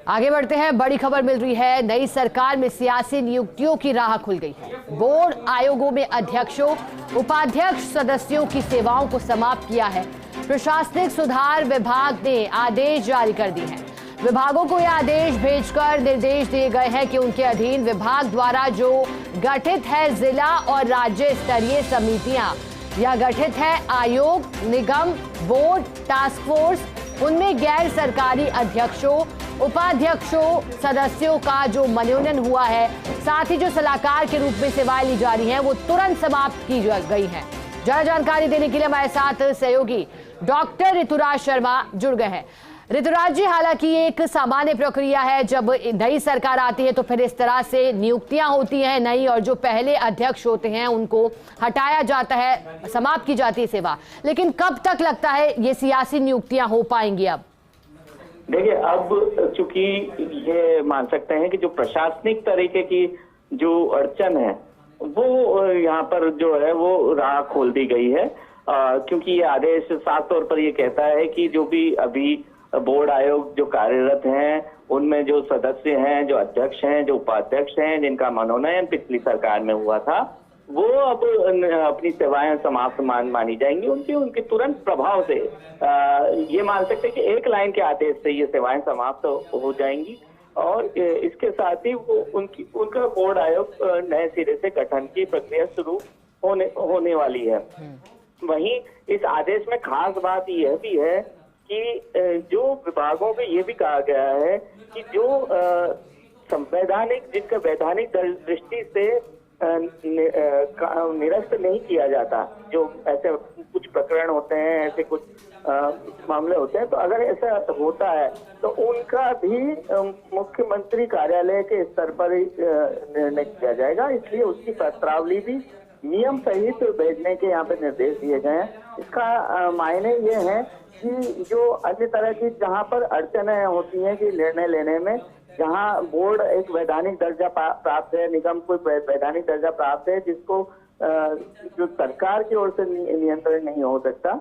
आगे बढ़ते हैं। बड़ी खबर मिल रही है, नई सरकार में सियासी नियुक्तियों की राह खुल गई है। बोर्ड आयोगों में अध्यक्षों, उपाध्यक्ष सदस्यों की सेवाओं को समाप्त किया है। प्रशासनिक सुधार विभाग ने आदेश जारी कर दिए हैं। विभागों को यह आदेश भेजकर निर्देश दिए गए हैं कि उनके अधीन विभाग द्वारा जो गठित है जिला और राज्य स्तरीय समितियां या गठित है आयोग, निगम, बोर्ड, टास्क फोर्स, उनमें गैर सरकारी अध्यक्षों, उपाध्यक्षों, सदस्यों का जो मनोनयन हुआ है, साथ ही जो सलाहकार के रूप में सेवाएं ली जा रही हैं, वो तुरंत समाप्त की गई हैं। ज्यादा जानकारी देने के लिए हमारे साथ सहयोगी डॉक्टर ऋतुराज शर्मा जुड़ गए हैं। ऋतुराज जी, हालांकि ये एक सामान्य प्रक्रिया है, जब नई सरकार आती है तो फिर इस तरह से नियुक्तियां होती हैं नई, और जो पहले अध्यक्ष होते हैं उनको हटाया जाता है, समाप्त की जाती है सेवा। लेकिन कब तक लगता है ये सियासी नियुक्तियां हो पाएंगी? अब देखिए, अब चूंकि ये मान सकते हैं कि जो प्रशासनिक तरीके की जो अड़चन है वो यहाँ पर जो है वो राह खोल दी गई है, क्योंकि ये आदेश साफ तौर पर ये कहता है कि जो भी अभी बोर्ड आयोग जो कार्यरत हैं उनमें जो सदस्य हैं, जो अध्यक्ष हैं, जो उपाध्यक्ष हैं, जिनका मनोनयन पिछली सरकार में हुआ था, वो अब अपनी सेवाएं समाप्त मानी जाएंगी। उनके तुरंत प्रभाव से ये मान सकते हैं कि एक लाइन के आदेश से ये सेवाएं समाप्त हो जाएंगी, और इसके साथ ही वो उनका बोर्ड आयोग नए सिरे से गठन की प्रक्रिया शुरू होने वाली है। वहीं इस आदेश में खास बात यह भी है कि जो विभागों में ये भी कहा गया है कि जो संवैधानिक, जिनका वैधानिक दृष्टि से निरस्त नहीं किया जाता, जो ऐसे कुछ प्रकरण होते हैं, ऐसे कुछ मामले होते हैं, तो अगर ऐसा होता है तो उनका भी मुख्यमंत्री कार्यालय के स्तर पर ही निर्णय किया जाएगा। इसलिए उसकी पत्रावली भी नियम सहित भेजने के यहाँ पे निर्देश दिए गए हैं। इसका मायने ये है कि जो अन्य तरह की जहाँ पर अड़चनें होती हैं कि निर्णय लेने में, जहाँ बोर्ड एक वैधानिक दर्जा प्राप्त है, निगम को वैधानिक दर्जा प्राप्त है, जिसको जो सरकार की ओर से नियंत्रण नहीं हो सकता,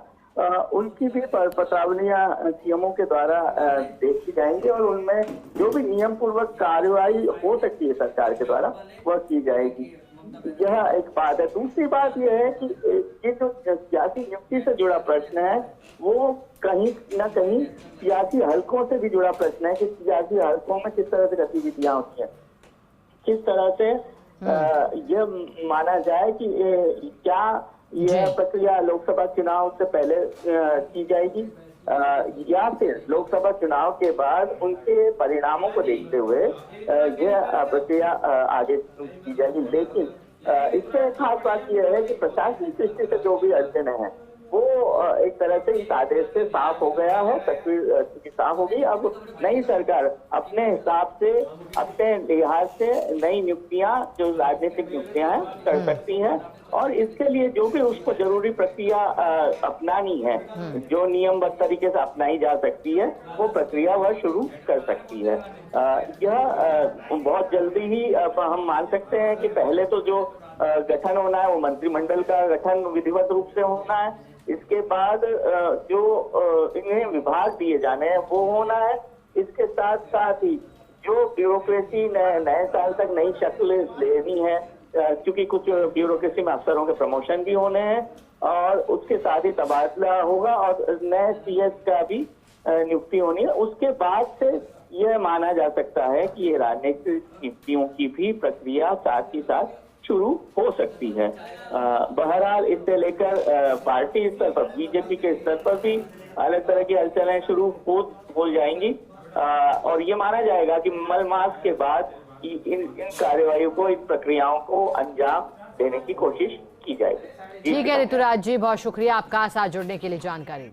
उनकी भी पत्रावलियां सीएमओ के द्वारा देखी जाएंगी और उनमें जो भी नियम पूर्वक कार्यवाही हो सकती है सरकार के द्वारा वह की जाएगी। यह एक बात है। दूसरी बात यह है कि ये जो सियासी नियुक्ति से जुड़ा प्रश्न है वो कहीं न कहीं सियासी हलकों से भी जुड़ा प्रश्न है कि सियासी हलकों में किस तरह से गतिविधियां होती हैं, किस तरह से यह माना जाए कि क्या यह प्रक्रिया लोकसभा चुनाव से पहले की जाएगी या फिर लोकसभा चुनाव के बाद उनके परिणामों को देखते हुए यह प्रक्रिया आगे की जाएगी। लेकिन इससे खास बात यह है कि प्रशासनिक दृष्टि से जो भी अड़चने हैं वो एक तरह से इस आदेश से साफ हो गया है, तस्वीर साफ हो गई। अब नई सरकार अपने हिसाब से, अपने लिहाज से नई नियुक्तियां, जो राजनीतिक नियुक्तियां हैं, कर सकती हैं, और इसके लिए जो भी उसको जरूरी प्रक्रिया अपनानी है, जो नियमबद्ध तरीके से अपनाई जा सकती है, वो प्रक्रिया वह शुरू कर सकती है। यह बहुत जल्दी ही हम मान सकते हैं कि पहले तो जो गठन होना है वो मंत्रिमंडल का गठन विधिवत रूप से होना है। इसके बाद जो इन्हें विभाग दिए जाने हैं वो होना है। इसके साथ साथ ही जो ब्यूरोक्रेसी नए साल तक नई शक्ल लेनी है, क्योंकि कुछ ब्यूरोक्रेसी में अफसरों के प्रमोशन भी होने हैं, और उसके साथ ही तबादला होगा और नए सीएस का भी नियुक्ति होनी है। उसके बाद से यह माना जा सकता है कि ये राजनीतिक नियुक्तियों की भी प्रक्रिया साथ ही साथ शुरू हो सकती है। बहरहाल इससे लेकर पार्टी स्तर पर, बीजेपी के स्तर पर भी अलग तरह की हलचलें शुरू हो जाएंगी, और ये माना जाएगा कि मल मास के बाद इन कार्यवाहियों को, इन प्रक्रियाओं को अंजाम देने की कोशिश की जाएगी। ठीक है ऋतुराज जी, बहुत शुक्रिया आपका साथ जुड़ने के लिए जानकारी।